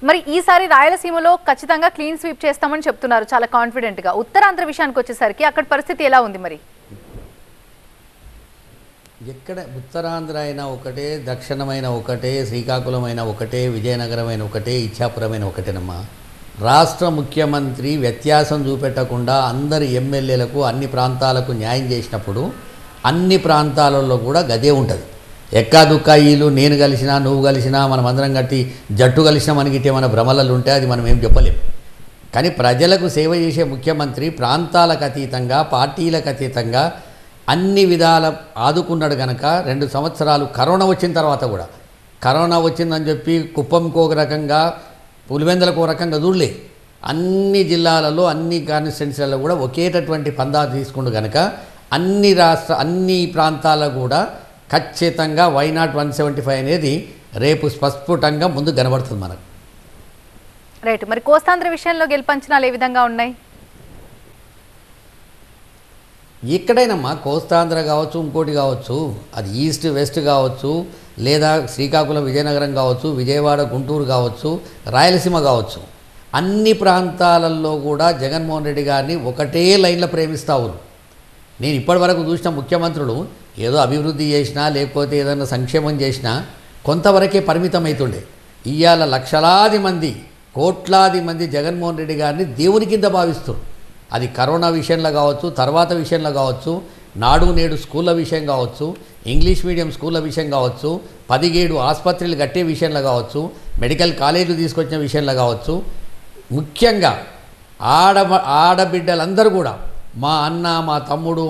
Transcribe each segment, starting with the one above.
మరి ఈసారి రాయలసీమలో ఖచ్చితంగా క్లీన్ స్వీప్ చేస్తామని చెప్తున్నారు చాలా కాన్ఫిడెంట్ గా. ఉత్తరాంధ్ర విషయానికి వచ్చేసరికి అక్కడ పరిస్థితి ఎలా ఉంది మరి? ఎక్కడ ఉత్తరాంధ్ర అయినా ఒకటే, దక్షిణమైన ఒకటే, శ్రీకాకుళమైన ఒకటే, విజయనగరమైన ఒకటే, ఇచ్చాపురమైన ఒకటేనమ్మా. రాష్ట్ర ముఖ్యమంత్రి వ్యత్యాసం చూపెట్టకుండా అందరి ఎమ్మెల్యేలకు అన్ని ప్రాంతాలకు న్యాయం చేసినప్పుడు అన్ని ప్రాంతాలలో కూడా గదే ఉంటుంది. ఎక్కా దుక్కా ఈలు నేను కలిసినా నువ్వు కలిసినా మనం అందరం కట్టి జట్టు కలిసినా మనకి ఇటేమైనా భ్రమలలు ఉంటే అది మనం ఏం చెప్పలేం. కానీ ప్రజలకు సేవ చేసే ముఖ్యమంత్రి ప్రాంతాలకు అతీతంగా, పార్టీలకు అతీతంగా అన్ని విధాల ఆదుకున్నాడు కనుక 2 సంవత్సరాలు కరోనా వచ్చిన తర్వాత కూడా, కరోనా వచ్చిందని చెప్పి కుప్పంకో రకంగా, పులివెందులకు రకంగా చూడలే. అన్ని జిల్లాలలో అన్ని కాన్స్టిట్యున్సీలలో కూడా ఒకేటటువంటి పందా తీసుకుండు కనుక అన్ని ప్రాంతాల్లో కూడా ఖచ్చితంగా వైనాట్ 175 అనేది రేపు స్పష్టంగా ముందు కనబడుతుంది మనకు. రైట్. మరి కోస్తాంధ్ర విషయంలో గెలుపంచనాలు ఏ విధంగా ఉన్నాయి? ఎక్కడైనమ్మా కోస్తాంధ్ర కావచ్చు, ఇంకోటి కావచ్చు, అది ఈస్ట్ వెస్ట్ కావచ్చు, లేదా శ్రీకాకుళం విజయనగరం కావచ్చు, విజయవాడ గుంటూరు కావచ్చు, రాయలసీమ కావచ్చు, అన్ని ప్రాంతాలలో కూడా జగన్మోహన్ రెడ్డి గారిని ఒకటే లైన్లో ప్రేమిస్తావు. నేను ఇప్పటివరకు చూసిన ముఖ్యమంత్రులు ఏదో అభివృద్ధి చేసినా లేకపోతే ఏదైనా సంక్షేమం చేసినా కొంతవరకే పరిమితం అవుతుండే. ఇవాళ లక్షలాది మంది, కోట్లాది మంది జగన్మోహన్ రెడ్డి గారిని దేవుని కింద భావిస్తారు. అది కరోనా విషయంలో కావచ్చు, తర్వాత విషయంలో కావచ్చు, నాడు నేడు స్కూళ్ళ విషయం కావచ్చు, ఇంగ్లీష్ మీడియం స్కూళ్ళ విషయం కావచ్చు, 17 ఆసుపత్రులు కట్టే విషయంలో కావచ్చు, మెడికల్ కాలేజీలు తీసుకొచ్చిన విషయంలో కావచ్చు, ముఖ్యంగా ఆడబిడ్డలందరూ కూడా మా అన్న, మా తమ్ముడు,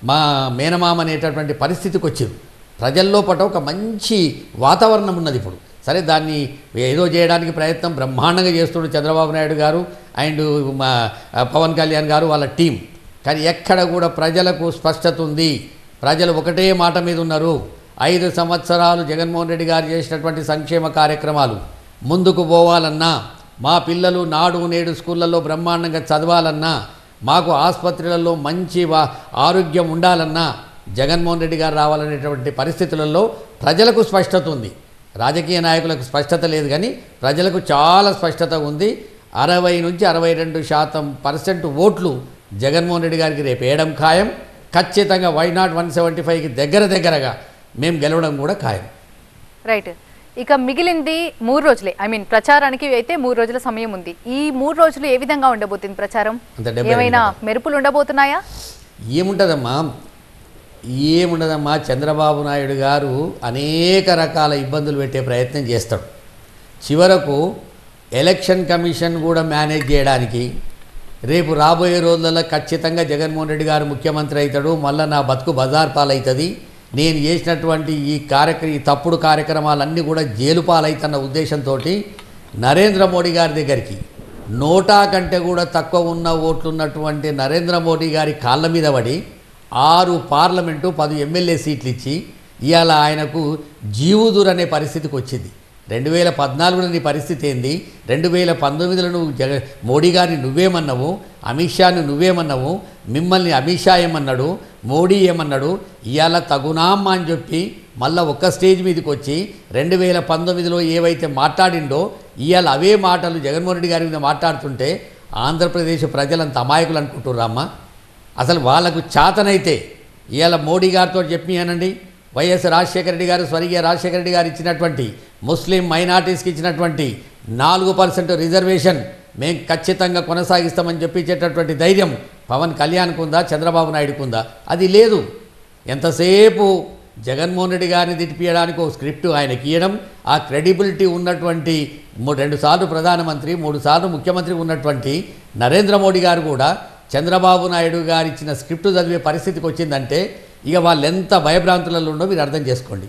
మా మేనమామ అనేటటువంటి పరిస్థితికి వచ్చారు. ప్రజల్లో పట ఒక మంచి వాతావరణం ఉన్నది ఇప్పుడు. సరే, దాన్ని ఏదో చేయడానికి ప్రయత్నం బ్రహ్మాండంగా చేస్తున్న చంద్రబాబు నాయుడు గారు అండ్ మా పవన్ కళ్యాణ్ గారు వాళ్ళ టీం. కానీ ఎక్కడ కూడా ప్రజలకు స్పష్టత ఉంది. ప్రజలు ఒకటే మాట మీద ఉన్నారు. 5 సంవత్సరాలు జగన్మోహన్ రెడ్డి గారు చేసినటువంటి సంక్షేమ కార్యక్రమాలు ముందుకు పోవాలన్నా, మా పిల్లలు నాడు నేడు స్కూళ్ళల్లో బ్రహ్మాండంగా చదవాలన్నా, మాకు ఆసుపత్రులలో మంచి ఆరోగ్యం ఉండాలన్నా జగన్మోహన్ రెడ్డి గారు రావాలనేటువంటి పరిస్థితులలో ప్రజలకు స్పష్టత ఉంది. రాజకీయ నాయకులకు స్పష్టత లేదు, కానీ ప్రజలకు చాలా స్పష్టత ఉంది. 60 నుంచి 62% ఓట్లు జగన్మోహన్ రెడ్డి గారికి రేపు వేయడం ఖాయం. ఖచ్చితంగా వైనాట్ 175కి దగ్గరగా మేము గెలవడం కూడా ఖాయం. రైట్. ఇక మిగిలింది 3 రోజులే. ప్రచారానికి అయితే 3 రోజుల సమయం ఉంది. ఈ 3 రోజులు ఏ విధంగా ఉండబోతుంది ప్రచారం? ఏమైనా మెరుపులు ఉండబోతున్నాయా? ఏముండదమ్మా, చంద్రబాబు నాయుడు గారు అనేక రకాల ఇబ్బందులు పెట్టే ప్రయత్నం చేస్తాడు. చివరకు ఎలక్షన్ కమిషన్ కూడా మేనేజ్ చేయడానికి రేపు రాబోయే రోజులలో ఖచ్చితంగా జగన్మోహన్ రెడ్డి గారు ముఖ్యమంత్రి అవుతాడు, మళ్ళీ నా బతుకు బజార్ పాలవుతుంది, నేను చేసినటువంటి ఈ తప్పుడు కార్యక్రమాలన్నీ కూడా జైలు పాలవుతున్న ఉద్దేశంతో నరేంద్ర మోడీ గారి దగ్గరికి 100 కంటే కూడా తక్కువ ఉన్న ఓట్లున్నటువంటి నరేంద్ర మోడీ గారి కాళ్ళ మీద పడి 6 పార్లమెంటు 10 ఎమ్మెల్యే సీట్లు ఇచ్చి ఇవాళ ఆయనకు జీవుదురు అనే పరిస్థితికి వచ్చింది. 2014లో నీ పరిస్థితి ఏంది? 2019లో నువ్వు మోడీ గారిని నువ్వేమన్నావు, అమిత్ షాని నువ్వేమన్నావు, మిమ్మల్ని అమిత్ షా ఏమన్నాడు, మోడీ ఏమన్నాడు? ఇవాళ తగునామ్మా అని చెప్పి మళ్ళీ ఒక్క స్టేజ్ మీదకి వచ్చి 2019లో ఏవైతే మాట్లాడిండో ఇవాళ అవే మాటలు జగన్మోహన్ రెడ్డి గారి మీద మాట్లాడుతుంటే ఆంధ్రప్రదేశ్ ప్రజలంత అమాయకులు అనుకుంటున్నారమ్మా. అసలు వాళ్ళకు చేతనైతే ఇవాళ మోడీ గారితో చెప్పియానండి, వైఎస్ రాజశేఖర రెడ్డి గారు, స్వర్గీయ రాజశేఖర రెడ్డి గారు ఇచ్చినటువంటి ముస్లిం మైనార్టీస్కి ఇచ్చినటువంటి 4% రిజర్వేషన్ మేము ఖచ్చితంగా కొనసాగిస్తామని చెప్పించేటటువంటి ధైర్యం పవన్ కళ్యాణ్కు ఉందా, చంద్రబాబు నాయుడుకు ఉందా? అది లేదు. ఎంతసేపు జగన్మోహన్ రెడ్డి గారిని తిట్టిపియడానికి ఒక స్క్రిప్ట్ ఆయనకి ఇవ్వడం, ఆ క్రెడిబిలిటీ ఉన్నటువంటి 2 సార్లు ప్రధానమంత్రి, 3 సార్లు ముఖ్యమంత్రి ఉన్నటువంటి నరేంద్ర మోడీ గారు కూడా చంద్రబాబు నాయుడు గారు ఇచ్చిన స్క్రిప్ట్ చదివే పరిస్థితికి వచ్చిందంటే ఇక వాళ్ళు ఎంత భయభ్రాంతులలో ఉండో మీరు అర్థం చేసుకోండి.